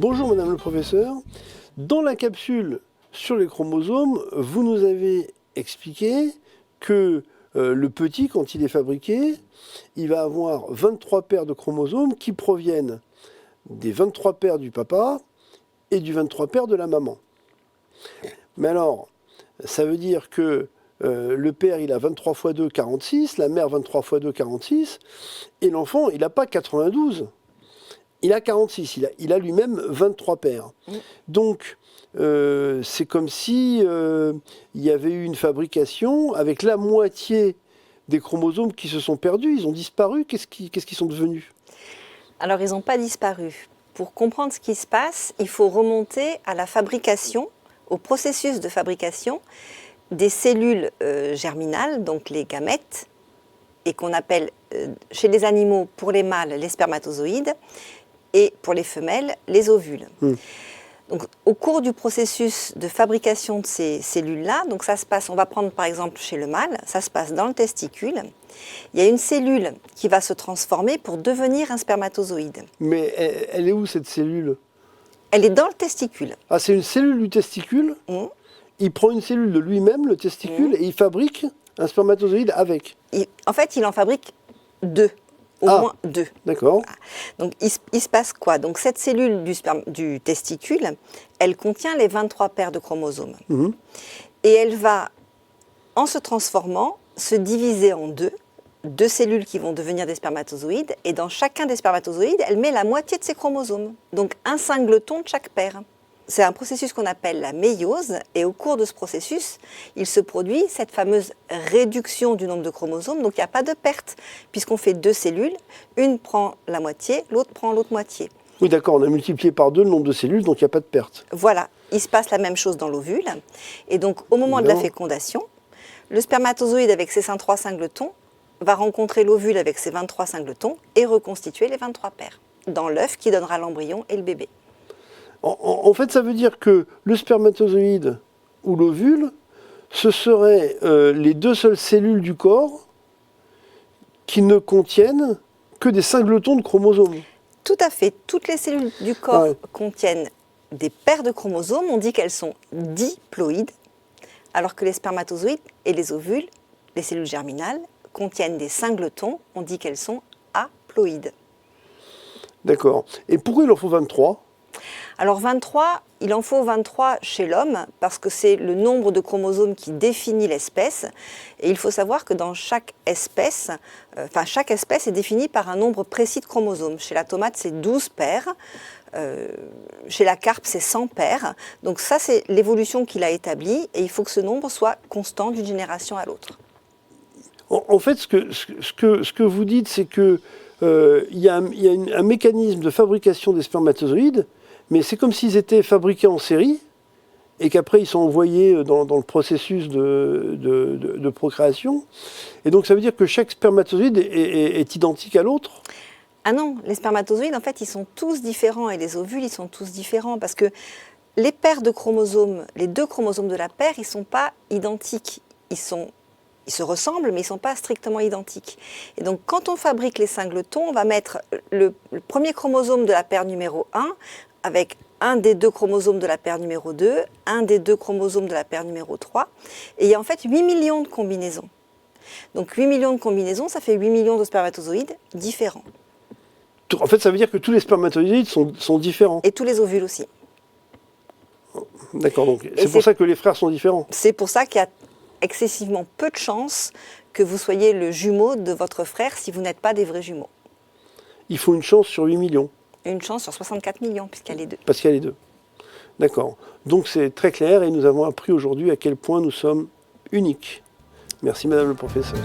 Bonjour Madame le Professeur. Dans la capsule sur les chromosomes, vous nous avez expliqué que le petit, quand il est fabriqué, il va avoir 23 paires de chromosomes qui proviennent des 23 paires du papa et du 23 paires de la maman. Mais alors, ça veut dire que le père, il a 23 x 2, 46, la mère, 23 x 2, 46, et l'enfant, il n'a pas 92. Il a 46, il a lui-même 23 paires. Donc, c'est comme si il y avait eu une fabrication avec la moitié des chromosomes qui se sont perdus. Ils ont disparu. Qu'est-ce qu'ils sont devenus? Alors, ils n'ont pas disparu. Pour comprendre ce qui se passe, il faut remonter à la fabrication, au processus de fabrication des cellules germinales, donc les gamètes, et qu'on appelle chez les animaux, pour les mâles, les spermatozoïdes, et pour les femelles, les ovules. Donc, au cours du processus de fabrication de ces cellules-là, donc ça se passe, on va prendre par exemple chez le mâle, ça se passe dans le testicule. Il y a une cellule qui va se transformer pour devenir un spermatozoïde. Mais elle est où cette cellule? Elle est dans le testicule. Ah, c'est une cellule du testicule. Il prend une cellule de lui-même, le testicule, et il fabrique un spermatozoïde avec. En fait, il en fabrique deux. Au moins deux. D'accord. Donc, il se passe quoi? Donc, cette cellule du testicule, elle contient les 23 paires de chromosomes. Et elle va, en se transformant, se diviser en deux cellules qui vont devenir des spermatozoïdes. Et dans chacun des spermatozoïdes, elle met la moitié de ses chromosomes. Donc, un singleton de chaque paire. C'est un processus qu'on appelle la méiose, et au cours de ce processus, il se produit cette fameuse réduction du nombre de chromosomes, donc il n'y a pas de perte, puisqu'on fait deux cellules, une prend la moitié, l'autre prend l'autre moitié. Oui, d'accord, on a multiplié par 2 le nombre de cellules, donc il n'y a pas de perte. Voilà, il se passe la même chose dans l'ovule, et donc au moment de la fécondation, le spermatozoïde avec ses 103 singletons va rencontrer l'ovule avec ses 23 singletons et reconstituer les 23 paires, dans l'œuf qui donnera l'embryon et le bébé. En fait, ça veut dire que le spermatozoïde ou l'ovule, ce seraient les deux seules cellules du corps qui ne contiennent que des singletons de chromosomes. Tout à fait. Toutes les cellules du corps contiennent des paires de chromosomes. On dit qu'elles sont diploïdes, alors que les spermatozoïdes et les ovules, les cellules germinales, contiennent des singletons. On dit qu'elles sont haploïdes. D'accord. Et pourquoi il en faut 23 ? Alors 23, il en faut 23 chez l'homme parce que c'est le nombre de chromosomes qui définit l'espèce. Et il faut savoir que dans chaque espèce est définie par un nombre précis de chromosomes. Chez la tomate, c'est 12 paires. Chez la carpe, c'est 100 paires. Donc ça, c'est l'évolution qu'il a établie et il faut que ce nombre soit constant d'une génération à l'autre. En fait, ce que vous dites, c'est qu'il y a un mécanisme de fabrication des spermatozoïdes, mais c'est comme s'ils étaient fabriqués en série et qu'après ils sont envoyés dans le processus de procréation. Et donc ça veut dire que chaque spermatozoïde est identique à l'autre? Ah non, les spermatozoïdes, en fait, ils sont tous différents et les ovules, ils sont tous différents parce que les paires de chromosomes, les deux chromosomes de la paire, ils ne sont pas identiques. Ils se ressemblent, mais ils ne sont pas strictement identiques. Et donc, quand on fabrique les singletons, on va mettre le premier chromosome de la paire numéro 1 avec un des deux chromosomes de la paire numéro 2, un des deux chromosomes de la paire numéro 3. Et il y a en fait 8 millions de combinaisons. Donc 8 millions de combinaisons, ça fait 8 millions de spermatozoïdes différents. En fait, ça veut dire que tous les spermatozoïdes sont différents. Et tous les ovules aussi. D'accord, donc c'est pour ça que les frères sont différents. C'est pour ça qu'il y a excessivement peu de chances que vous soyez le jumeau de votre frère si vous n'êtes pas des vrais jumeaux. Il faut une chance sur 8 millions. Une chance sur 64 millions, puisqu'il y a les deux. Parce qu'il y a les deux. D'accord. Donc c'est très clair et nous avons appris aujourd'hui à quel point nous sommes uniques. Merci Madame le Professeur.